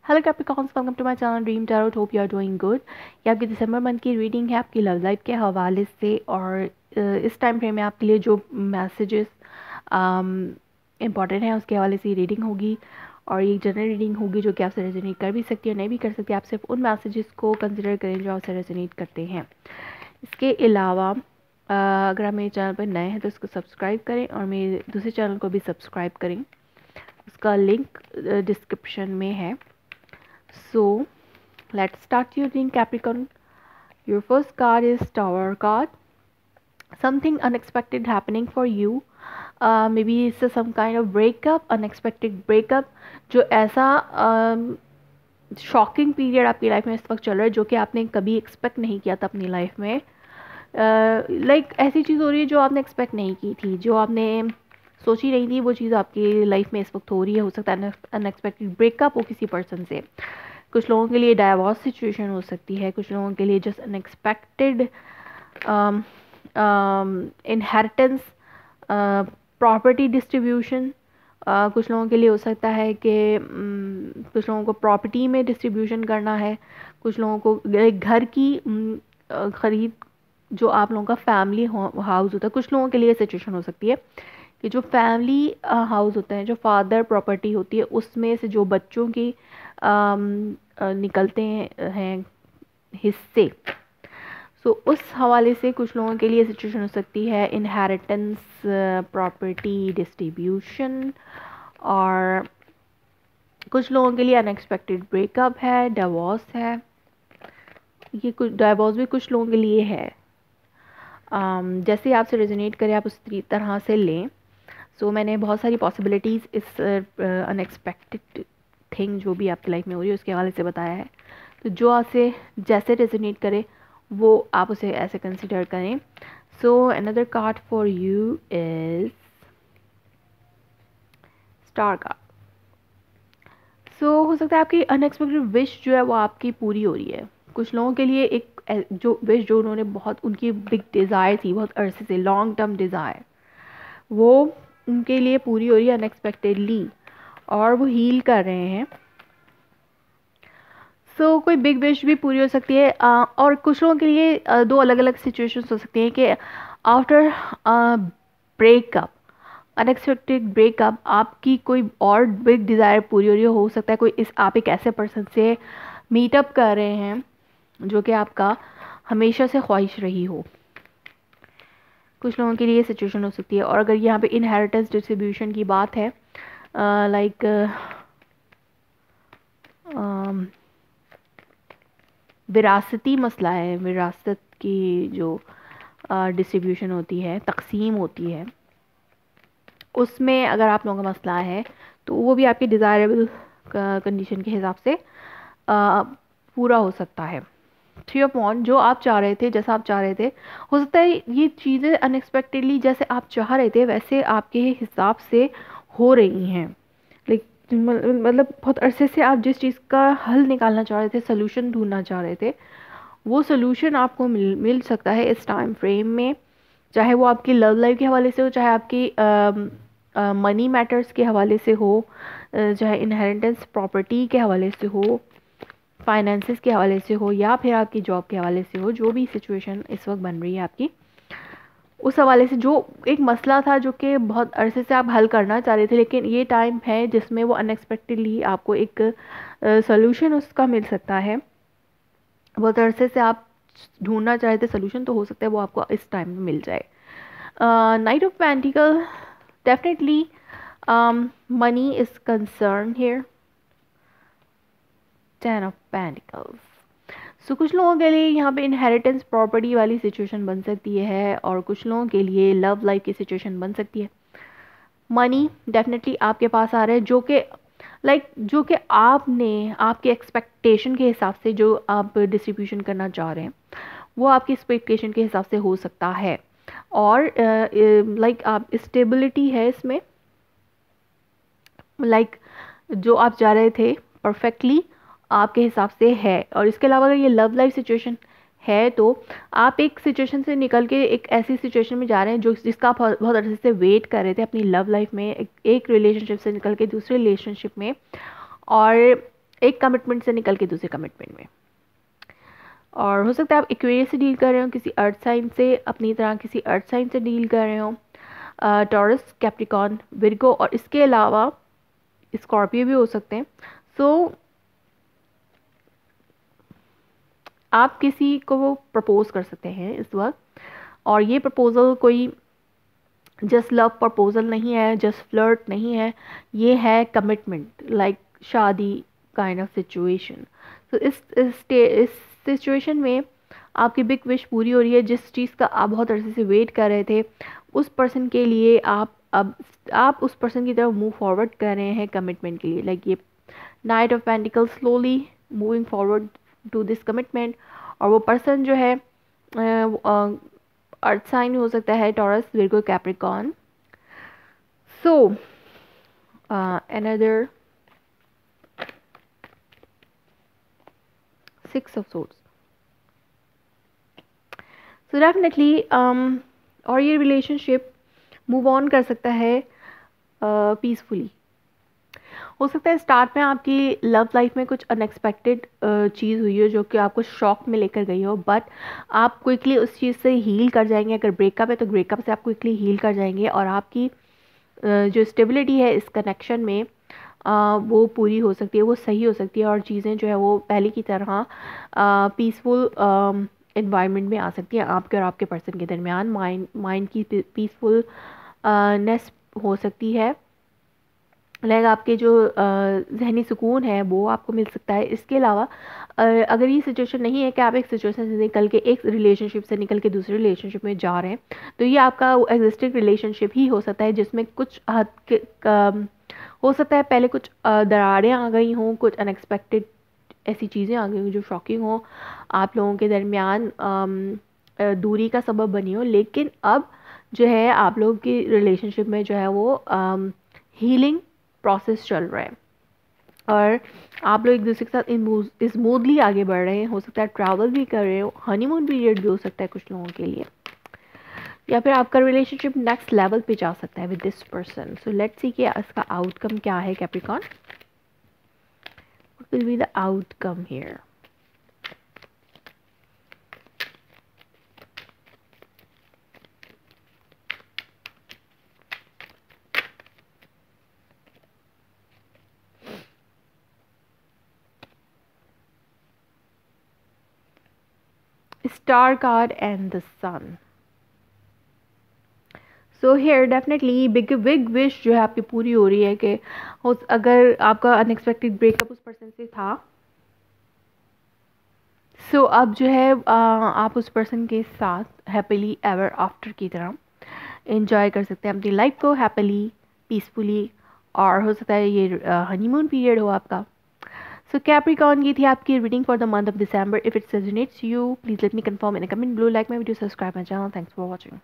Hello Capricorns, welcome to my channel dream tarot. Hope you are doing good. ये आपकी दिसंबर month की reading है आपकी लव लाइफ के हवाले से। और इस टाइम फ्रेम में आपके लिए जो मैसेजेस इंपॉर्टेंट है उसके हवाले से ये रीडिंग होगी। और ये जनरल रीडिंग होगी जो कि आपसे रेजोनेट कर भी सकती है, नहीं भी कर सकती। आप सिर्फ उन मैसेजेस को कंसिडर करें जो आपसे रेजोनेट करते हैं। इसके अलावा अगर आप मेरे चैनल पर नए हैं तो इसको सब्सक्राइब करें और मेरे दूसरे चैनल को भी सब्सक्राइब करें। उसका लिंक डिस्क्रिप्शन में है। So, let's start your reading, Capricorn. Your first card is Tower card. Something unexpected happening for you. Maybe it's some kind of breakup, unexpected breakup. जो ऐसा शॉकिंग पीरियड आपकी life में इस वक्त चल रहा है जो कि आपने कभी एक्सपेक्ट नहीं किया था अपनी लाइफ में। लाइक ऐसी चीज़ हो रही है जो आपने एक्सपेक्ट नहीं की थी, जो आपने सोची नहीं थी, वो चीज़ आपकी लाइफ में इस वक्त हो रही है। हो सकता है अनएक्सपेक्टेड ब्रेकअप हो किसी पर्सन से। कुछ लोगों के लिए डाइवोर्स सिचुएशन हो सकती है, कुछ लोगों के लिए just unexpected inheritance, property distribution. कुछ लोगों के लिए हो सकता है कि कुछ लोगों को प्रॉपर्टी में डिस्ट्रीब्यूशन करना है, कुछ लोगों को घर की ख़रीद, जो आप लोगों का फैमिली हाउस होता है। कुछ लोगों के लिए सिचुएशन हो सकती है कि जो फैमिली हाउस होता है, जो फादर प्रॉपर्टी होती है, उसमें से जो बच्चों की निकलते हैं हिस्से। सो उस हवाले से कुछ लोगों के लिए सिचुएशन हो सकती है इनहेरिटेंस, प्रॉपर्टी डिस्ट्रीब्यूशन। और कुछ लोगों के लिए अनएक्सपेक्टेड ब्रेकअप है, डिवोर्स है। ये कुछ डिवोर्स भी कुछ लोगों के लिए है। जैसे आपसे रेजोनेट करे आप उस तरह से लें। सो मैंने बहुत सारी पॉसिबिलिटीज़ इस अनएक्सपेक्टेड थिंग जो भी आपकी लाइफ में हो रही है उसके हवाले से बताया है। तो जो आपसे जैसे रेजोनेट करे वो आप उसे ऐसे कंसिडर करें। So another card for you is star card. So हो सकता है आपकी अनएक्सपेक्टेड विश जो है वो आपकी पूरी हो रही है। कुछ लोगों के लिए एक जो विश जो उन्होंने बहुत, उनकी बिग डिज़ायर थी बहुत अरसे से, लॉन्ग टर्म डिज़ायर, वो उनके लिए पूरी हो रही है अनएक्सपेक्टेडली और वो हील कर रहे हैं। सो कोई बिग विश भी पूरी हो सकती है। और कुछ लोगों के लिए दो अलग अलग सिचुएशंस हो सकती हैं कि आफ्टर ब्रेकअप, अनएक्सपेक्टेड ब्रेकअप, आपकी कोई और बिग डिज़ायर पूरी हो रही हो सकता है कोई आप एक ऐसे पर्सन से मीटअप कर रहे हैं जो कि आपका हमेशा से ख्वाहिश रही हो। कुछ लोगों के लिए सिचुएशन हो सकती है। और अगर यहाँ पे इनहेरिटेंस डिस्ट्रीब्यूशन की बात है, लाइक विरासती मसला है, विरासत की जो डिस्ट्रीब्यूशन होती है, तकसीम होती है, उसमें अगर आप लोगों का मसला है तो वो भी आपकी डिज़ायरेबल कंडीशन के हिसाब से पूरा हो सकता है। थ्री ऑफ वॉन्ड, जो आप चाह रहे थे, जैसा आप चाह रहे थे, हो सकता है ये चीज़ें अनएक्सपेक्टेडली जैसे आप चाह रहे थे वैसे आपके हिसाब से हो रही हैं। लेकिन मतलब बहुत अरसे से आप जिस चीज़ का हल निकालना चाह रहे थे, सोल्यूशन ढूंढना चाह रहे थे, वो सोल्यूशन आपको मिल सकता है इस टाइम फ्रेम में। चाहे वो आपकी लव लाइफ के हवाले से हो, चाहे आपकी मनी मैटर्स के हवाले से हो, चाहे इनहेरिटेंस प्रॉपर्टी के हवाले से हो, फाइनेंसेस के हवाले से हो, या फिर आपकी जॉब के हवाले से हो। जो भी सिचुएशन इस वक्त बन रही है आपकी, उस हवाले से जो एक मसला था जो कि बहुत अरसे से आप हल करना चाह रहे थे, लेकिन ये टाइम है जिसमें वो अनएक्सपेक्टेडली आपको एक सोल्यूशन उसका मिल सकता है। बहुत अरसे से आप ढूंढना चाह रहे थे सोल्यूशन, तो हो सकता है वो आपको इस टाइम में मिल जाए। Knight of pentacle, definitely money is concern here. Ten of pentacles, so कुछ लोगों के लिए यहाँ पे इनहेरिटेंस प्रॉपर्टी वाली सिचुएशन बन सकती है और कुछ लोगों के लिए लव लाइफ की सिचुएशन बन सकती है। मनी डेफिनेटली आपके पास आ रहा है जो कि जो कि आपने आपके एक्सपेक्टेशन के हिसाब से जो आप डिस्ट्रीब्यूशन करना चाह रहे हैं वो आपकी एक्सपेक्टेशन के हिसाब से हो सकता है। और आप स्टेबिलिटी है इसमें, जो आप चाह रहे थे परफेक्टली आपके हिसाब से है। और इसके अलावा अगर ये लव लाइफ सिचुएशन है तो आप एक सिचुएशन से निकल के एक ऐसी सिचुएशन में जा रहे हैं जिसका आप बहुत अरसे से वेट कर रहे थे अपनी लव लाइफ में, एक रिलेशनशिप से निकल के दूसरे रिलेशनशिप में। और एक कमिटमेंट से निकल के दूसरे कमिटमेंट में। और हो सकता है आप एक्वेरियस से डील कर रहे हो, किसी अर्थ साइन से, अपनी तरह किसी अर्थ साइन से डील कर रहे हो, टॉरस, कैप्रिकॉर्न, विर्गो, और इसके अलावा स्कॉर्पियो भी हो सकते हैं। सो आप किसी को वो प्रपोज कर सकते हैं इस वक्त, और ये प्रपोजल कोई जस्ट लव प्रपोजल नहीं है, जस्ट फ्लर्ट नहीं है, ये है कमिटमेंट, लाइक शादी काइंड ऑफ सिचुएशन। तो इस सिचुएशन में आपकी बिग विश पूरी हो रही है। जिस चीज़ का आप बहुत अरसे से वेट कर रहे थे, उस पर्सन के लिए आप उस पर्सन की तरफ मूव फॉरवर्ड कर रहे हैं कमिटमेंट के लिए। लाइक ये knight of pentacle, slowly moving forward to this commitment. और वो पर्सन जो है अर्थ साइन हो सकता है, taurus, Virgo, Capricorn. So another 6 of swords. So definitely और ये रिलेशनशिप मूव ऑन कर सकता है पीसफुली। हो सकता है स्टार्ट में आपकी लव लाइफ में कुछ अनएक्सपेक्टेड चीज़ हुई हो जो कि आपको शॉक में लेकर गई हो, बट आप क्विकली उस चीज़ से हील कर जाएंगे। अगर ब्रेकअप है तो ब्रेकअप से आप क्विकली हील कर जाएंगे, और आपकी जो स्टेबिलिटी है इस कनेक्शन में वो पूरी हो सकती है, वो सही हो सकती है, और चीज़ें जो है वो पहले की तरह पीसफुल इन्वायरमेंट में आ सकती है आपके और आपके पर्सन के दरमियान। माइंड की पीसफुल नेस हो सकती है, लाइक आपके जो जहनी सुकून है वो आपको मिल सकता है। इसके अलावा अगर ये सिचुएशन नहीं है कि आप एक सिचुएशन से निकल के, एक रिलेशनशिप से निकल के दूसरे रिलेशनशिप में जा रहे हैं, तो ये आपका एग्जिस्टिंग रिलेशनशिप ही हो सकता है जिसमें कुछ हद के हो सकता है पहले कुछ दरारें आ गई हों, कुछ अनएक्सपेक्टेड ऐसी चीज़ें आ गई हों जो शॉकिंग हो, आप लोगों के दरमियान दूरी का सबब बनी हो। लेकिन अब जो है आप लोगों की रिलेशनशिप में जो है वो हीलिंग प्रोसेस चल रहा है, और आप लोग एक दूसरे के साथ स्मूथली आगे बढ़ रहे हैं। हो सकता है ट्रैवल भी कर रहे हो, हनीमून पीरियड भी हो सकता है कुछ लोगों के लिए, या फिर आपका रिलेशनशिप नेक्स्ट लेवल पे जा सकता है with this person. So let's see कि इसका आउटकम क्या है Capricorn. What will be the outcome here? Star card and the sun. So here definitely big wish जो है आपकी पूरी हो रही है कि अगर आपका अनएक्सपेक्टेड ब्रेकअप उस पर्सन से था, सो अब जो है आप उस पर्सन के साथ हैप्पीली एवर आफ्टर की तरह एंजॉय कर सकते हैं अपनी लाइफ को हैप्पीली, पीसफुली, और हो सकता है ये हनीमून पीरियड हो आपका। सो कैप्रिकॉर्न, ये थी आपकी reading for the month of December. If it resonates you, please let me confirm in a comment below, like my video, subscribe my channel. Thanks for watching.